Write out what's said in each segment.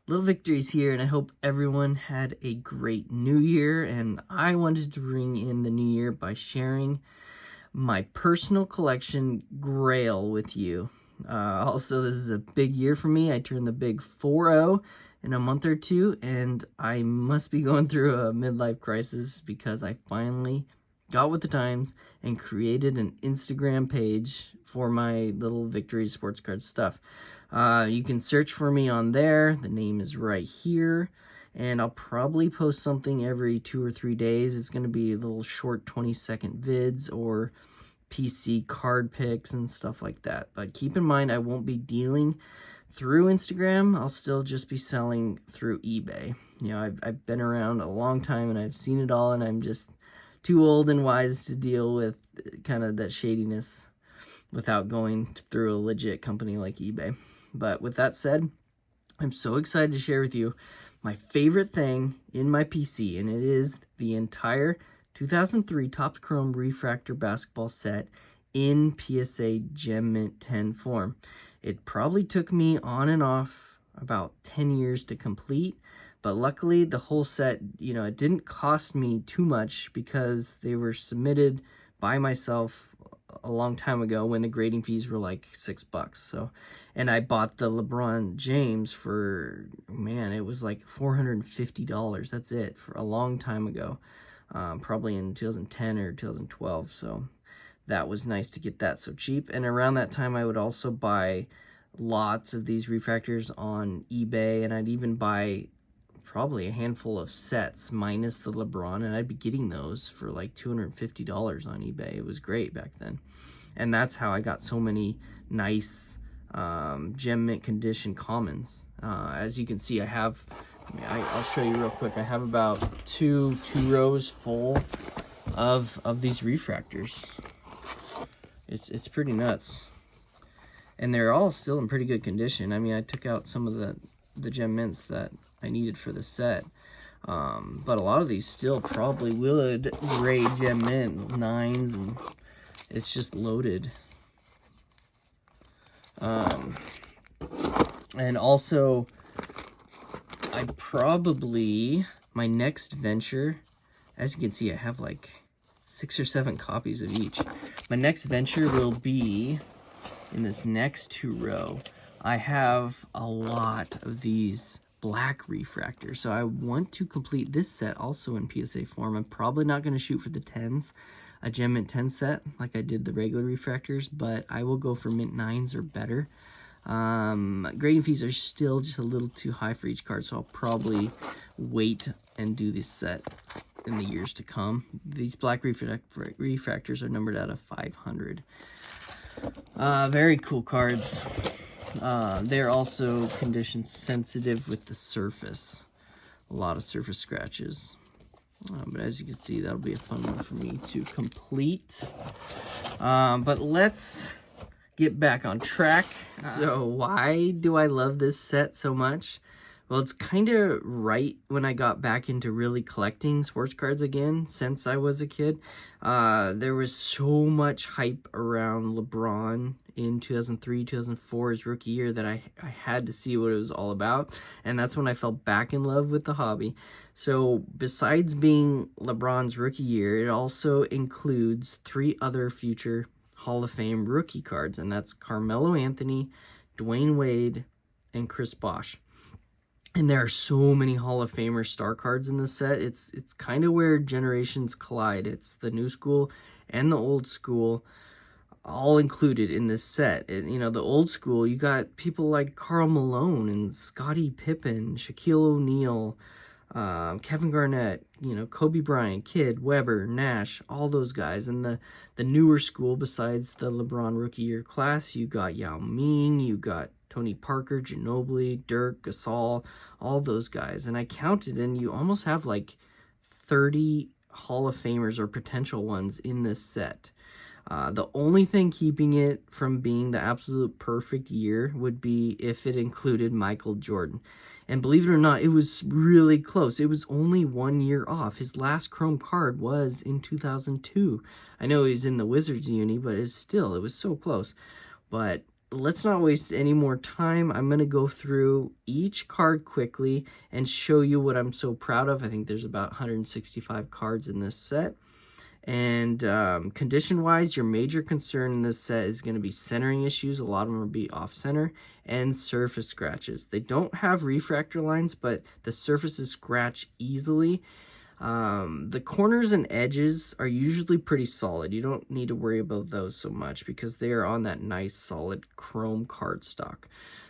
Little Victories here, and I hope everyone had a great new year. And I wanted to bring in the new year by sharing my personal collection Grail with you. Also, this is a big year for me. I turned the big 4-0 in a month or two, and I must be going through a midlife crisis because I finally got with the times and created an Instagram page for my Little Victories sports card stuff. You can search for me on there. The name is right here. And I'll probably post something every 2 or 3 days. It's going to be little short 20-second vids or PC card picks and stuff like that. But keep in mind, I won't be dealing through Instagram. I'll still just be selling through eBay. You know, I've been around a long time and I've seen it all, and I'm just too old and wise to deal with kind of that shadiness without going through a legit company like eBay. But with that said, I'm so excited to share with you my favorite thing in my PC, and it is the entire 2003 Topps Chrome Refractor basketball set in PSA Gem Mint 10 form. It probably took me on and off about 10 years to complete, but luckily the whole set, you know, it didn't cost me too much because they were submitted by myself a long time ago when the grading fees were like $6. So, and I bought the LeBron James for, man, it was like $450. That's it, for a long time ago, probably in 2010 or 2012. So that was nice to get that so cheap. And around that time, I would also buy lots of these refractors on eBay, and I'd even buy probably a handful of sets minus the LeBron, and I'd be getting those for like $250 on eBay. It was great back then. And that's how I got so many nice gem mint condition commons. As you can see, I'll show you real quick. I have about two rows full of these refractors. It's pretty nuts. And they're all still in pretty good condition. I mean, I took out some of the gem mints that I needed for the set, but a lot of these still probably would grade gem mint 9s, and it's just loaded. And also, my next venture, as you can see, I have like 6 or 7 copies of each. My next venture will be in this next 2 row. I have a lot of these black refractors, so I want to complete this set also in PSA form. I'm probably not going to shoot for the 10s, a Gem Mint 10 set like I did the regular refractors, but I will go for Mint 9s or better. Grading fees are still just a little too high for each card, so I'll probably wait and do this set in the years to come. These black refractors are numbered out of 500. Very cool cards. They're also condition sensitive with the surface. A lot of surface scratches. But as you can see, that'll be a fun one for me to complete. But let's get back on track. So why do I love this set so much? Well, it's kind of right when I got back into really collecting sports cards again since I was a kid. There was so much hype around LeBron in 2003, 2004, his rookie year, that I had to see what it was all about. And that's when I fell back in love with the hobby. So besides being LeBron's rookie year, it also includes 3 other future Hall of Fame rookie cards. And that's Carmelo Anthony, Dwayne Wade, and Chris Bosh. And there are so many Hall of Famer star cards in this set. It's kind of where generations collide. It's the new school and the old school all included in this set. You know, the old school, you got people like Karl Malone and Scottie Pippen, Shaquille O'Neal, Kevin Garnett, you know, Kobe Bryant, Kidd, Webber, Nash, all those guys. And the newer school, besides the LeBron rookie year class, you got Yao Ming, you got Tony Parker, Ginobili, Dirk, Gasol, all those guys. And I counted, and you almost have like 30 Hall of Famers or potential ones in this set. The only thing keeping it from being the absolute perfect year would be if it included Michael Jordan. And believe it or not, it was really close. It was only 1 year off. His last Chrome card was in 2002. I know he's in the Wizards uni, but it was so close. But let's not waste any more time. I'm going to go through each card quickly and show you what I'm so proud of. I think there's about 165 cards in this set. And condition-wise, your major concern in this set is going to be centering issues. A lot of them will be off-center, and surface scratches. They don't have refractor lines, but the surfaces scratch easily. The corners and edges are usually pretty solid. You don't need to worry about those so much because they are on that nice solid chrome cardstock.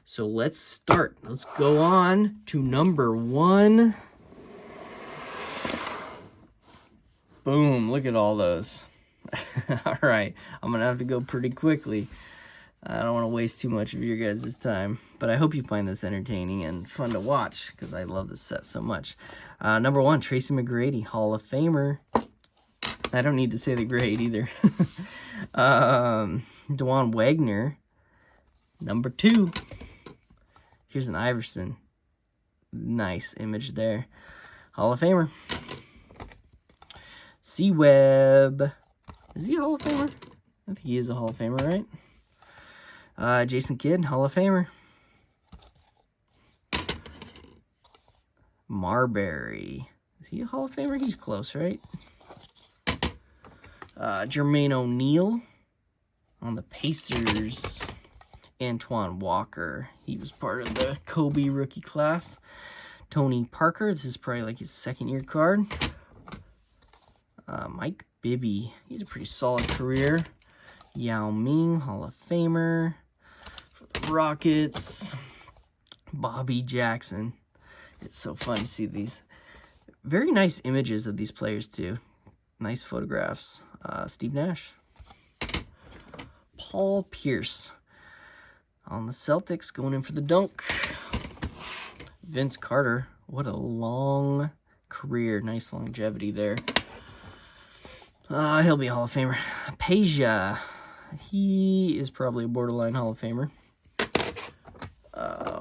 So let's start. Let's go on to number 1. Boom, look at all those. All right, I'm going to have to go pretty quickly. I don't want to waste too much of your guys' time, but I hope you find this entertaining and fun to watch because I love this set so much. Number 1, Tracy McGrady, Hall of Famer. I don't need to say the grade either. Dewan Wagner, number 2. Here's an Iverson. Nice image there. Hall of Famer. C-Web. Is he a Hall of Famer? I think he is a Hall of Famer, right? Jason Kidd, Hall of Famer. Marbury. Is he a Hall of Famer? He's close, right? Jermaine O'Neal on the Pacers. Antoine Walker. He was part of the Kobe rookie class. Tony Parker. This is probably like his second-year card. Mike Bibby. He had a pretty solid career. Yao Ming, Hall of Famer. For the Rockets. Bobby Jackson. It's so fun to see these. Very nice images of these players, too. Nice photographs. Steve Nash. Paul Pierce. On the Celtics, going in for the dunk. Vince Carter. What a long career. Nice longevity there. He'll be a Hall of Famer. Peja. He is probably a borderline Hall of Famer.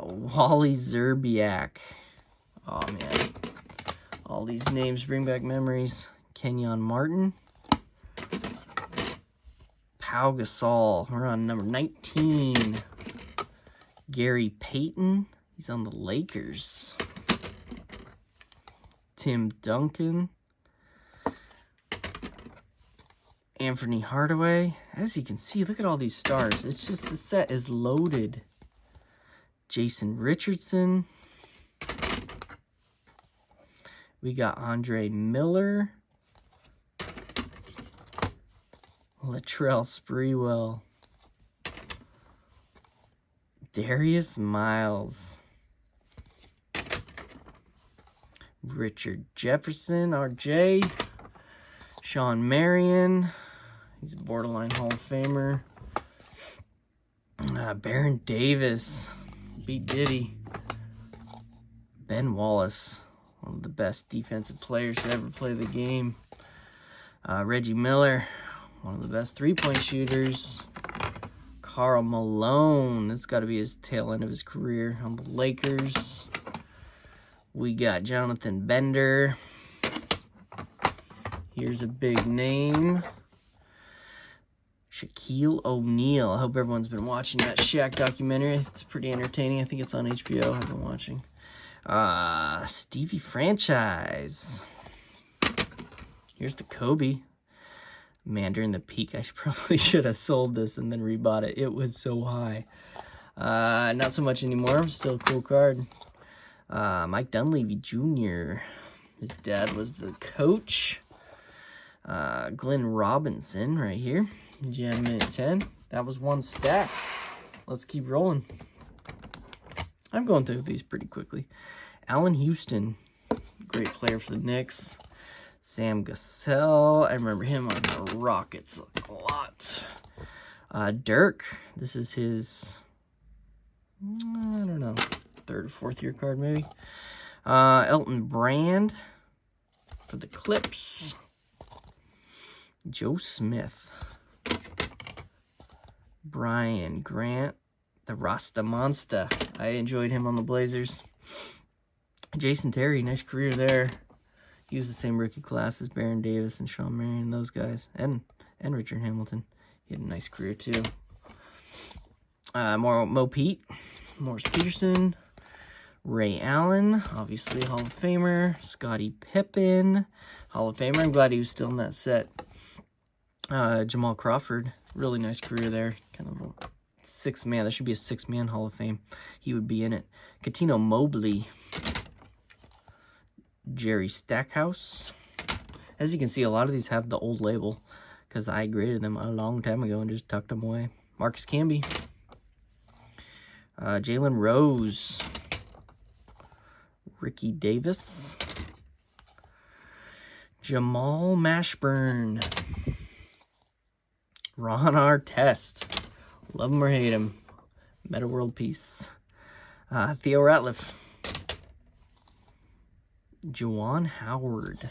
Wally Zerbiak. Oh, man. All these names bring back memories. Kenyon Martin. Pau Gasol. We're on number 19. Gary Payton. He's on the Lakers. Tim Duncan. Anthony Hardaway. As you can see, look at all these stars. It's just the set is loaded. Jason Richardson. We got Andre Miller. Latrell Sprewell. Darius Miles. Richard Jefferson, RJ. Sean Marion. He's a borderline Hall of Famer. Baron Davis. B. Diddy. Ben Wallace. One of the best defensive players to ever play the game. Reggie Miller. One of the best three-point shooters. Karl Malone. That's got to be his tail end of his career on the Lakers. We got Jonathan Bender. Here's a big name. Shaquille O'Neal. I hope everyone's been watching that Shaq documentary. It's pretty entertaining. I think it's on HBO. I've been watching. Stevie Franchise. Here's the Kobe. Man, during the peak, I probably should have sold this and then rebought it. It was so high. Not so much anymore. Still a cool card. Mike Dunleavy Jr. His dad was the coach. Glenn Robinson right here. Gem minute 10. That was one stack. Let's keep rolling. I'm going through these pretty quickly. Allen Houston. Great player for the Knicks. Sam Cassell. I remember him on the Rockets a lot. Dirk. This is his, I don't know, 3rd or 4th year card maybe. Elton Brand for the Clips. Joe Smith. Brian Grant. The Rasta Monster. I enjoyed him on the Blazers. Jason Terry. Nice career there. He was the same rookie class as Baron Davis and Sean Marion, those guys. And Richard Hamilton. He had a nice career too. More Mo Pete, Morris Peterson, Ray Allen, obviously Hall of Famer, Scottie Pippen, Hall of Famer. I'm glad he was still in that set. Jamal Crawford, really nice career there. Kind of a six-man. There should be a six-man Hall of Fame. He would be in it. Katino Mobley, Jerry Stackhouse. As you can see, a lot of these have the old label because I graded them a long time ago and just tucked them away. Marcus Camby, Jalen Rose, Ricky Davis, Jamal Mashburn, Ron Artest, love him or hate him, Meta World Peace, Theo Ratliff, Juwan Howard,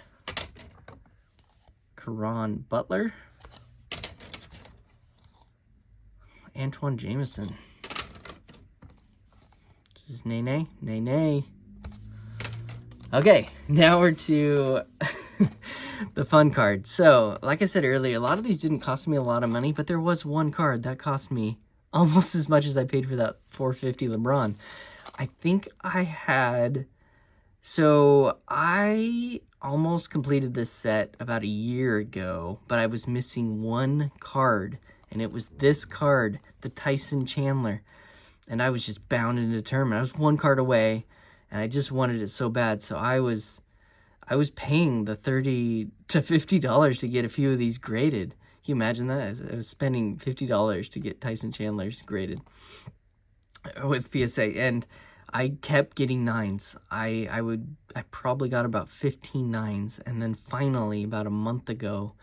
Karan Butler, Antoine Jameson. This is Nene. Nene. Okay, now we're to the fun card. So, like I said earlier, a lot of these didn't cost me a lot of money, but there was one card that cost me almost as much as I paid for that $450 LeBron. I think I had... So, I almost completed this set about a year ago, but I was missing one card, and it was this card, the Tyson Chandler. And I was just bound and determined. I was one card away, and I just wanted it so bad. So I was paying the $30 to $50 to get a few of these graded. Can you imagine that? I was spending $50 to get Tyson Chandler's graded with PSA, and I kept getting nines. I probably got about 15 nines, and then finally, about a month ago,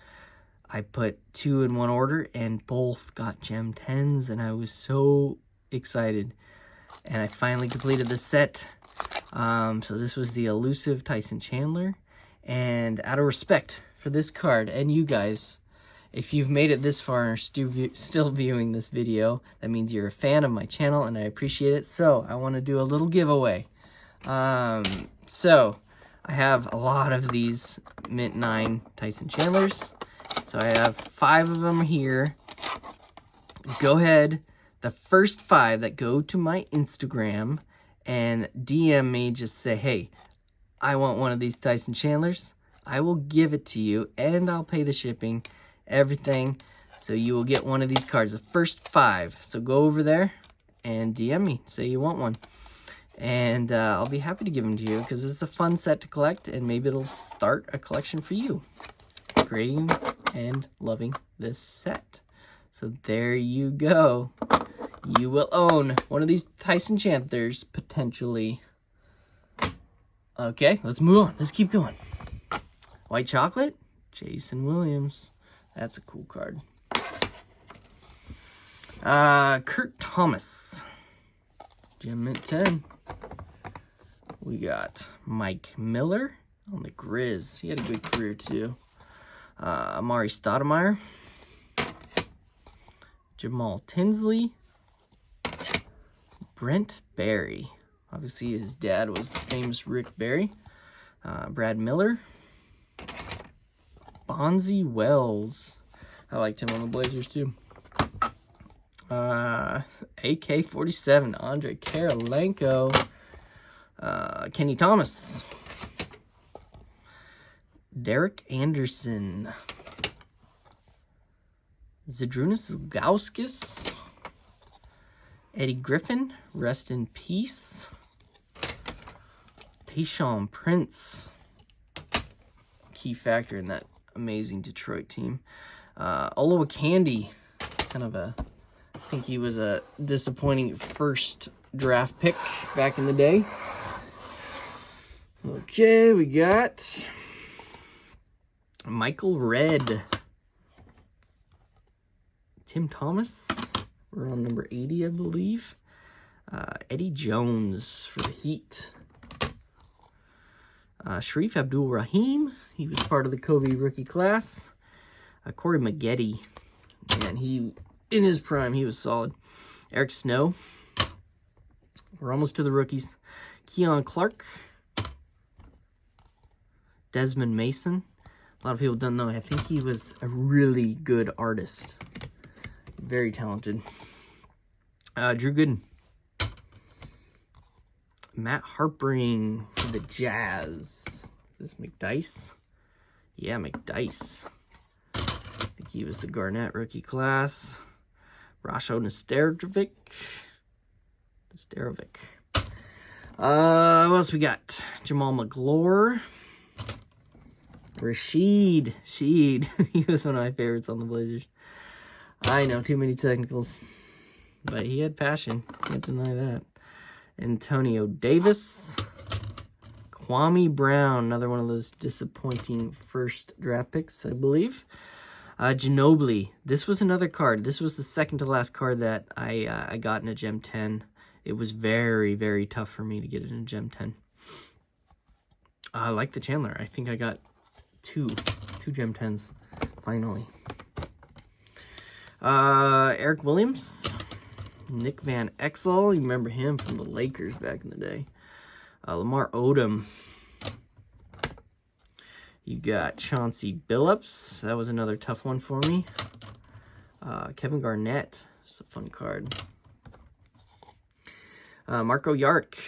I put 2 in one order, and both got gem 10s, and I was so excited. And I finally completed the set. So this was the elusive Tyson Chandler. And out of respect for this card and you guys, if you've made it this far and are still viewing this video, that means you're a fan of my channel, and I appreciate it. So I want to do a little giveaway. So I have a lot of these Mint 9 Tyson Chandlers. So I have 5 of them here. Go ahead. The first 5 that go to my Instagram and DM me, just say, hey, I want one of these Tyson Chandlers. I will give it to you, and I'll pay the shipping, everything. So you will get one of these cards, the first 5. So go over there and DM me, say you want one. And I'll be happy to give them to you because it's a fun set to collect, and maybe it'll start a collection for you. Grading and loving this set. So there you go. You will own one of these Tyson Chandlers, potentially. Okay, let's move on. Let's keep going. White Chocolate, Jason Williams. That's a cool card. Kurt Thomas, Gem Mint 10. We got Mike Miller on the Grizz. He had a good career, too. Amari Stoudemire, Jamal Tinsley, Brent Barry. Obviously, his dad was the famous Rick Barry. Brad Miller, Bonzi Wells. I liked him on the Blazers, too. AK-47, Andre Kirilenko, Kenny Thomas, Derek Anderson, Zydrunas Ilgauskas, Eddie Griffin, rest in peace, Tayshaun Prince, key factor in that amazing Detroit team, Olowokandi, kind of a, I think he was a disappointing first draft pick back in the day. Okay, we got Michael Redd, Tim Thomas, we're on number 80, I believe. Eddie Jones for the Heat. Sharif Abdul-Rahim, he was part of the Kobe rookie class. Corey Maggette, man, he, in his prime, he was solid. Eric Snow, we're almost to the rookies. Keon Clark, Desmond Mason. A lot of people don't know, I think he was a really good artist. Very talented. Drew Gooden. Matt Harpering for the Jazz. Is this McDice? Yeah, McDice. I think he was the Garnett rookie class. Rasho Nesterovic. What else we got? Jamal McGlure. Rashid. He was one of my favorites on the Blazers. I know, too many technicals. But he had passion. Can't deny that. Antonio Davis. Kwame Brown. Another one of those disappointing first draft picks, I believe. Ginobili. This was another card. This was the second to last card that I got in a Gem 10. It was very, very tough for me to get it in a Gem 10. I like the Chandler. I think I got two Gem 10s, finally. Eric Williams. Nick Van Exel. You remember him from the Lakers back in the day. Lamar Odom. You got Chauncey Billups. That was another tough one for me. Kevin Garnett. It's a fun card. Marco Yark.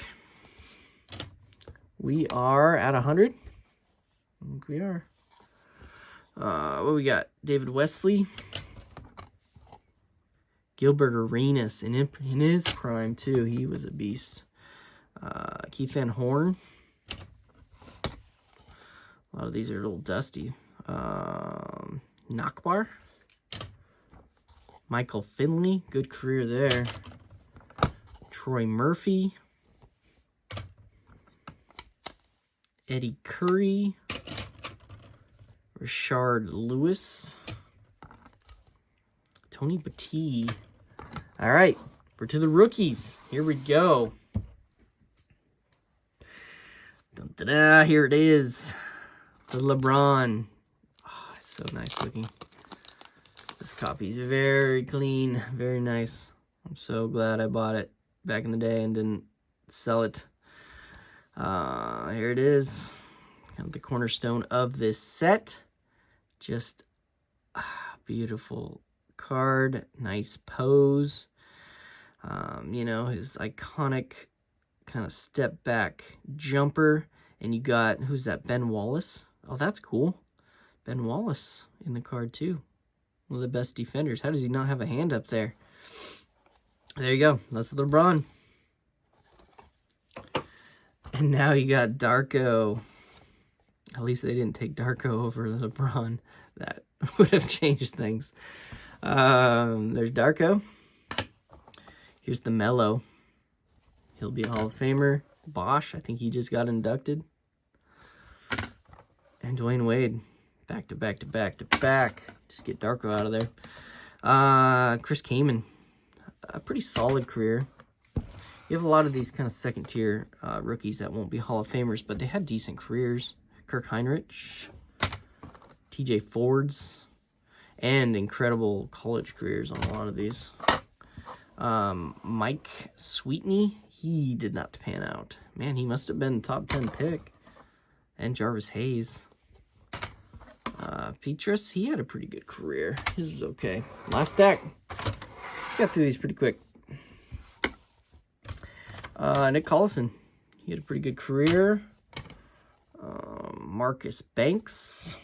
We are at 100. I think we are. What we got? David Wesley. Gilbert Arenas in his prime, too. He was a beast. Keith Van Horn. A lot of these are a little dusty. Nakbar. Michael Finley. Good career there. Troy Murphy. Eddie Curry. Rashard Lewis. Tony Battie. All right, we're to the rookies. Here we go. Dun-da-da, here it is. The LeBron. Oh, it's so nice looking. This copy is very clean, very nice. I'm so glad I bought it back in the day and didn't sell it. Here it is. Kind of the cornerstone of this set. Just beautiful card, nice pose. You know, his iconic kind of step back jumper. And you got, who's that, Ben Wallace? Oh, that's cool. Ben Wallace in the card too. One of the best defenders. How does he not have a hand up there? There you go. That's LeBron. And now you got Darko. At least they didn't take Darko over LeBron. That would have changed things. There's Darko. Here's the Mello. He'll be a Hall of Famer. Bosch, I think he just got inducted. And Dwayne Wade. Back to back to back to back. Just get Darko out of there. Chris Kaman. A pretty solid career. You have a lot of these kind of second-tier rookies that won't be Hall of Famers, but they had decent careers. Kirk Heinrich. TJ Fords. And incredible college careers on a lot of these. Mike Sweetney. He did not pan out. Man, he must have been top 10 pick. And Jarvis Hayes. Petrus, he had a pretty good career. His was okay. Last stack. Got through these pretty quick. Nick Collison. He had a pretty good career. Marcus Banks.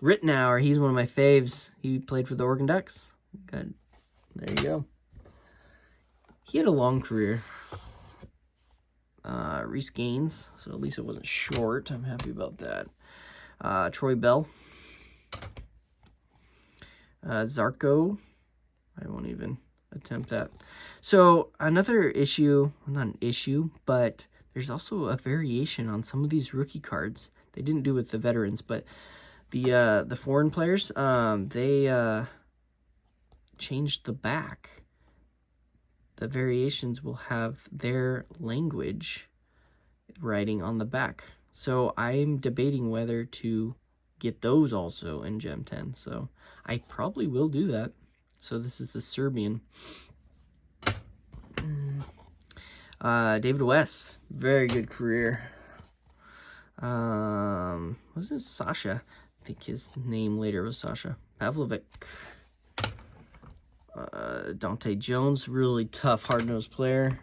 Rittenauer, he's one of my faves. He played for the Oregon Ducks. Good. There you go. He had a long career. Reese Gaines, so at least it wasn't short. I'm happy about that. Troy Bell. Zarko. I won't even attempt that. So another issue, not an issue, but there's also a variation on some of these rookie cards. They didn't do with the veterans, but the foreign players, they changed the back. The variations will have their language writing on the back. So I'm debating whether to get those also in Gem 10. So I probably will do that. So this is the Serbian. David West, very good career. Was it Sasha? I think his name later was Sasha Pavlovic. Dante Jones, really tough, hard-nosed player.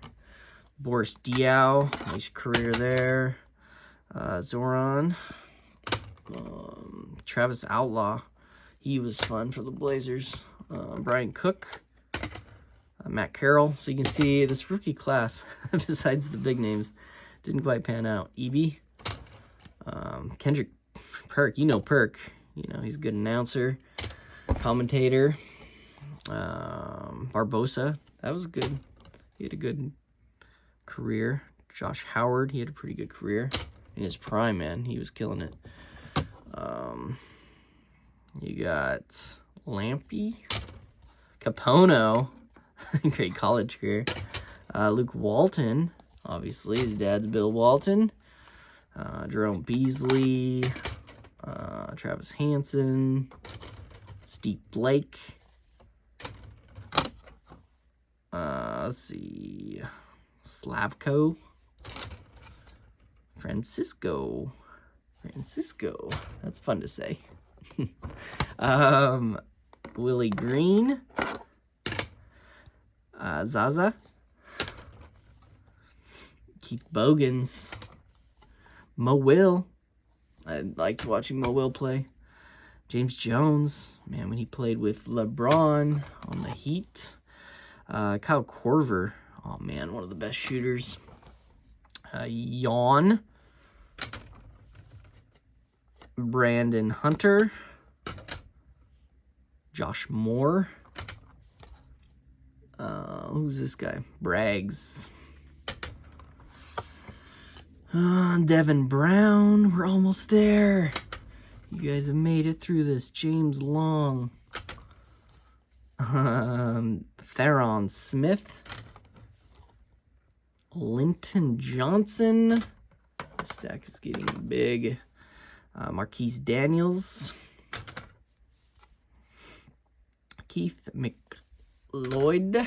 Boris Diaw, nice career there. Zoran. Travis Outlaw, he was fun for the Blazers. Brian Cook. Matt Carroll. So you can see this rookie class, besides the big names, didn't quite pan out. EB. Kendrick Perk. You know Perk. You know, he's a good announcer, commentator. Barbosa. That was good. He had a good career. Josh Howard. He had a pretty good career. In his prime, man. He was killing it. You got Lampy. Capono. Great college career. Luke Walton. Obviously, his dad's Bill Walton. Jerome Beasley. Travis Hansen. Steve Blake. Let's see. Slavko. Francisco. That's fun to say. Willie Green. Zaza. Keith Bogans. Mo Will. I liked watching Mo Will play. James Jones. Man, when he played with LeBron on the Heat. Kyle Korver. Oh, man, one of the best shooters. Yawn. Brandon Hunter. Josh Moore. Who's this guy? Braggs. Devin Brown. We're almost there. You guys have made it through this. James Long. Theron Smith. Linton Johnson. The stack is getting big. Marquise Daniels. Keith McLeod.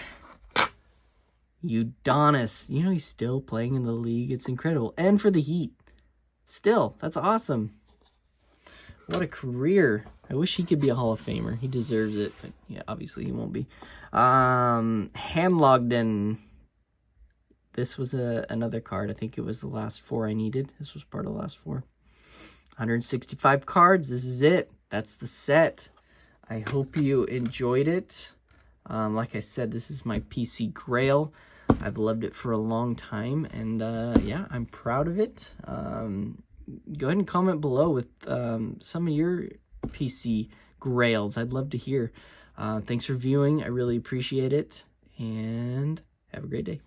Udonis. You know he's still playing in the league. It's incredible. And for the Heat. Still. That's awesome. What a career. I wish he could be a Hall of Famer. He deserves it. But yeah, obviously he won't be. Hanlogden. This was another card. I think it was the last 4 I needed. This was part of the last 4. 165 cards. This is it. That's the set. I hope you enjoyed it. Like I said, this is my PC Grail. I've loved it for a long time. And yeah, I'm proud of it. Go ahead and comment below with some of your PC Grails. I'd love to hear. Thanks for viewing. I really appreciate it. And have a great day.